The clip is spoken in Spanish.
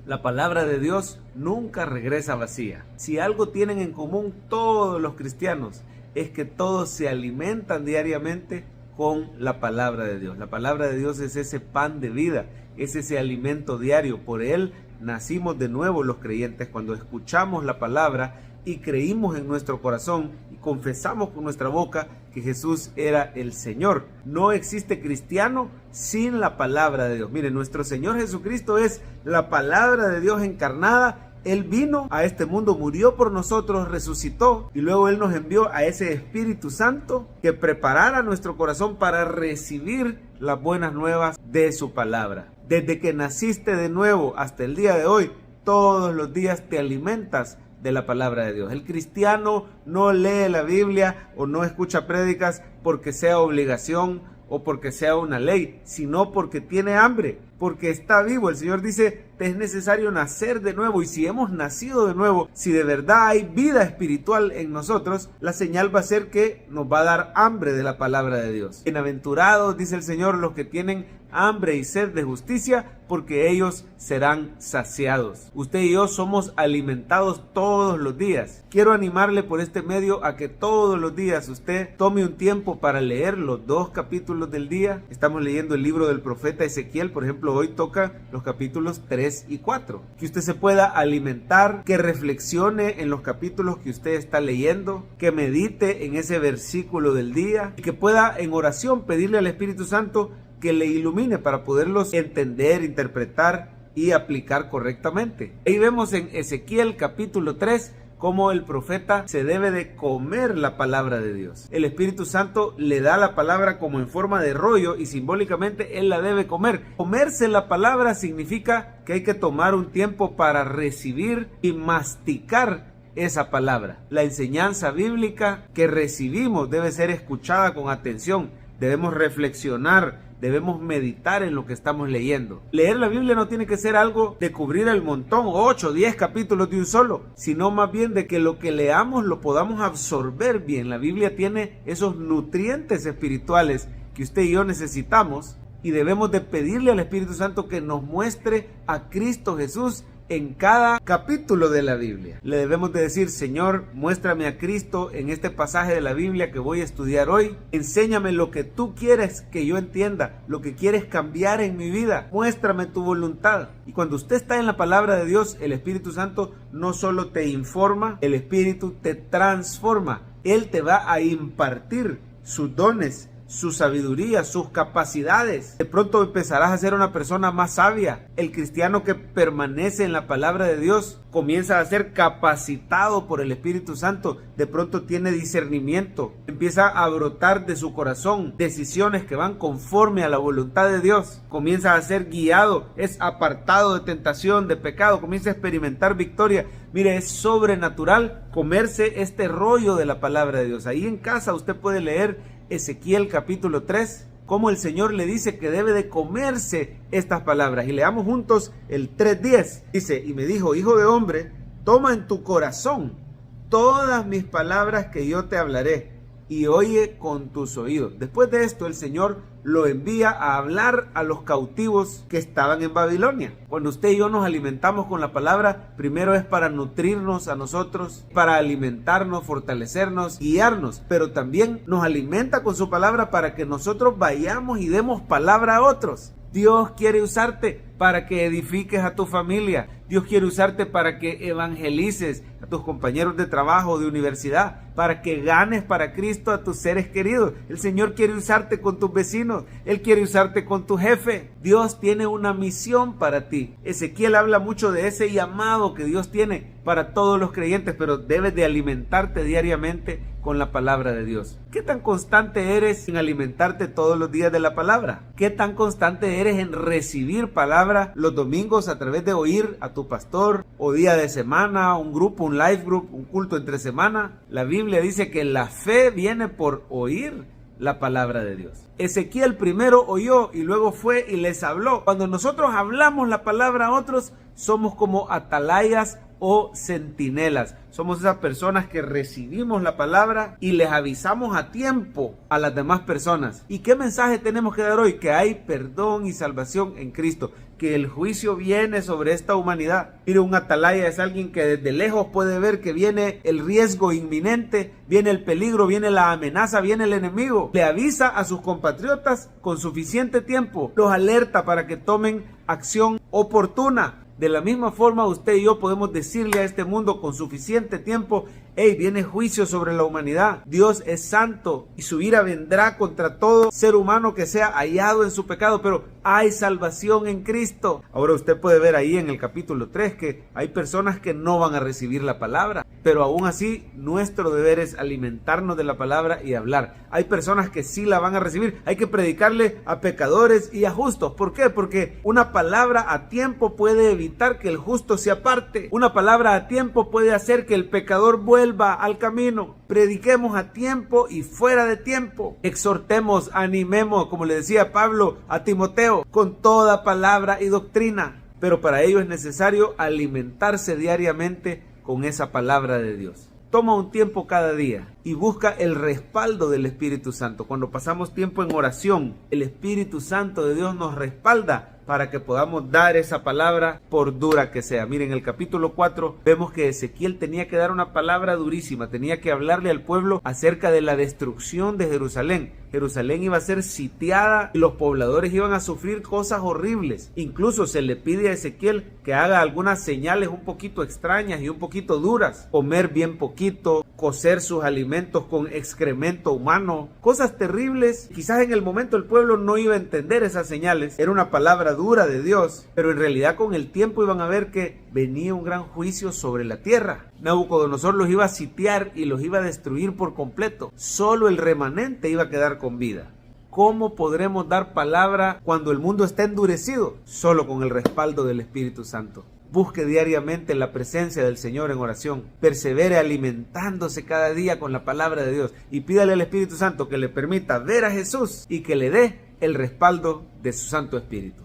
La palabra de Dios nunca regresa vacía. Si algo tienen en común todos los cristianos, es que todos se alimentan diariamente con la palabra de Dios. La palabra de Dios es ese pan de vida, es ese alimento diario. Por él nacimos de nuevo los creyentes cuando escuchamos la palabra y creímos en nuestro corazón y confesamos con nuestra boca que Jesús era el Señor. No existe cristiano sin la palabra de Dios. Miren, nuestro Señor Jesucristo es la palabra de Dios encarnada. Él vino a este mundo, murió por nosotros, resucitó y luego Él nos envió a ese Espíritu Santo que preparara nuestro corazón para recibir las buenas nuevas de su palabra. Desde que naciste de nuevo hasta el día de hoy, todos los días te alimentas de la palabra de Dios. El cristiano no lee la Biblia o no escucha prédicas porque sea obligación o porque sea una ley, sino porque tiene hambre, porque está vivo. El Señor dice, te es necesario nacer de nuevo, y si hemos nacido de nuevo, si de verdad hay vida espiritual en nosotros, la señal va a ser que nos va a dar hambre de la palabra de Dios. Bienaventurados, dice el Señor, los que tienen hambre y sed de justicia, porque ellos serán saciados. Usted y yo somos alimentados todos los días. Quiero animarle por este medio a que todos los días usted tome un tiempo para leer los 2 capítulos del día. Estamos leyendo el libro del profeta Ezequiel, por ejemplo, hoy toca los capítulos 3 y 4. Que usted se pueda alimentar, que reflexione en los capítulos que usted está leyendo, que medite en ese versículo del día y que pueda en oración pedirle al Espíritu Santo que le ilumine para poderlos entender, interpretar y aplicar correctamente. Ahí vemos en Ezequiel capítulo 3 cómo el profeta se debe de comer la palabra de Dios. El Espíritu Santo le da la palabra como en forma de rollo y simbólicamente él la debe comer. Comerse la palabra significa que hay que tomar un tiempo para recibir y masticar esa palabra. La enseñanza bíblica que recibimos debe ser escuchada con atención. Debemos reflexionar, debemos meditar en lo que estamos leyendo. Leer la Biblia no tiene que ser algo de cubrir el montón, 8 o 10 capítulos de un solo, sino más bien de que lo que leamos lo podamos absorber bien. La Biblia tiene esos nutrientes espirituales que usted y yo necesitamos y debemos de pedirle al Espíritu Santo que nos muestre a Cristo Jesús en cada capítulo de la Biblia. Le debemos de decir, Señor, muéstrame a Cristo en este pasaje de la Biblia que voy a estudiar hoy. Enséñame lo que tú quieres que yo entienda, lo que quieres cambiar en mi vida. Muéstrame tu voluntad. Y cuando usted está en la palabra de Dios, el Espíritu Santo no solo te informa, el Espíritu te transforma. Él te va a impartir sus dones, su sabiduría, sus capacidades. De pronto empezarás a ser una persona más sabia. El cristiano que permanece en la palabra de Dios comienza a ser capacitado por el Espíritu Santo. De pronto tiene discernimiento. Empieza a brotar de su corazón decisiones que van conforme a la voluntad de Dios. Comienza a ser guiado. Es apartado de tentación, de pecado. Comienza a experimentar victoria. Mire, es sobrenatural comerse este rollo de la palabra de Dios. Ahí en casa usted puede leer Ezequiel capítulo 3, cómo el Señor le dice que debe de comerse estas palabras. Y leamos juntos el 3:10. Dice, y me dijo, hijo de hombre, toma en tu corazón todas mis palabras que yo te hablaré y oye con tus oídos. Después de esto el Señor lo envía a hablar a los cautivos que estaban en Babilonia. Cuando usted y yo nos alimentamos con la palabra, primero es para nutrirnos a nosotros, para alimentarnos, fortalecernos, guiarnos, pero también nos alimenta con su palabra para que nosotros vayamos y demos palabra a otros. Dios quiere usarte para que edifiques a tu familia. Dios quiere usarte para que evangelices a tus compañeros de trabajo, de universidad, para que ganes para Cristo a tus seres queridos. El Señor quiere usarte con tus vecinos. Él quiere usarte con tu jefe. Dios tiene una misión para ti. Ezequiel habla mucho de ese llamado que Dios tiene para todos los creyentes, pero debes de alimentarte diariamente con la palabra de Dios. ¿Qué tan constante eres en alimentarte todos los días de la palabra? ¿Qué tan constante eres en recibir palabra los domingos a través de oír a tu pastor o día de semana, un grupo, un live group, un culto entre semana? La Biblia dice que la fe viene por oír la palabra de Dios. Ezequiel primero oyó y luego fue y les habló. Cuando nosotros hablamos la palabra a otros, somos como atalayas o centinelas. Somos esas personas que recibimos la palabra y les avisamos a tiempo a las demás personas. ¿Y qué mensaje tenemos que dar hoy? Que hay perdón y salvación en Cristo, que el juicio viene sobre esta humanidad. Mire, un atalaya es alguien que desde lejos puede ver que viene el riesgo inminente, viene el peligro, viene la amenaza, viene el enemigo. Le avisa a sus compatriotas con suficiente tiempo, los alerta para que tomen acción oportuna. De la misma forma, usted y yo podemos decirle a este mundo con suficiente tiempo: hey, viene juicio sobre la humanidad. Dios es santo y su ira vendrá contra todo ser humano que sea hallado en su pecado, pero hay salvación en Cristo. Ahora usted puede ver ahí en el capítulo 3 que hay personas que no van a recibir la palabra, pero aún así nuestro deber es alimentarnos de la palabra y hablar. Hay personas que sí la van a recibir. Hay que predicarle a pecadores y a justos. ¿Por qué? Porque una palabra a tiempo puede evitar que el justo se aparte. Una palabra a tiempo puede hacer que el pecador vuelva al camino. Prediquemos a tiempo y fuera de tiempo. Exhortemos, animemos, como le decía Pablo a Timoteo, con toda palabra y doctrina. Pero para ello es necesario alimentarse diariamente con esa palabra de Dios. Toma un tiempo cada día y busca el respaldo del Espíritu Santo. Cuando pasamos tiempo en oración, el Espíritu Santo de Dios nos respalda para que podamos dar esa palabra por dura que sea. Miren, en el capítulo 4 vemos que Ezequiel tenía que dar una palabra durísima, tenía que hablarle al pueblo acerca de la destrucción de Jerusalén. Jerusalén iba a ser sitiada y los pobladores iban a sufrir cosas horribles. Incluso se le pide a Ezequiel que haga algunas señales un poquito extrañas y un poquito duras. Comer bien poquito, cocer sus alimentos con excremento humano, cosas terribles. Quizás en el momento el pueblo no iba a entender esas señales, era una palabra dura de Dios, pero en realidad con el tiempo iban a ver que venía un gran juicio sobre la tierra. Nabucodonosor los iba a sitiar y los iba a destruir por completo. Solo el remanente iba a quedar con vida. ¿Cómo podremos dar palabra cuando el mundo está endurecido? Solo con el respaldo del Espíritu Santo. Busque diariamente la presencia del Señor en oración. Persevere alimentándose cada día con la palabra de Dios. Y pídale al Espíritu Santo que le permita ver a Jesús y que le dé el respaldo de su Santo Espíritu.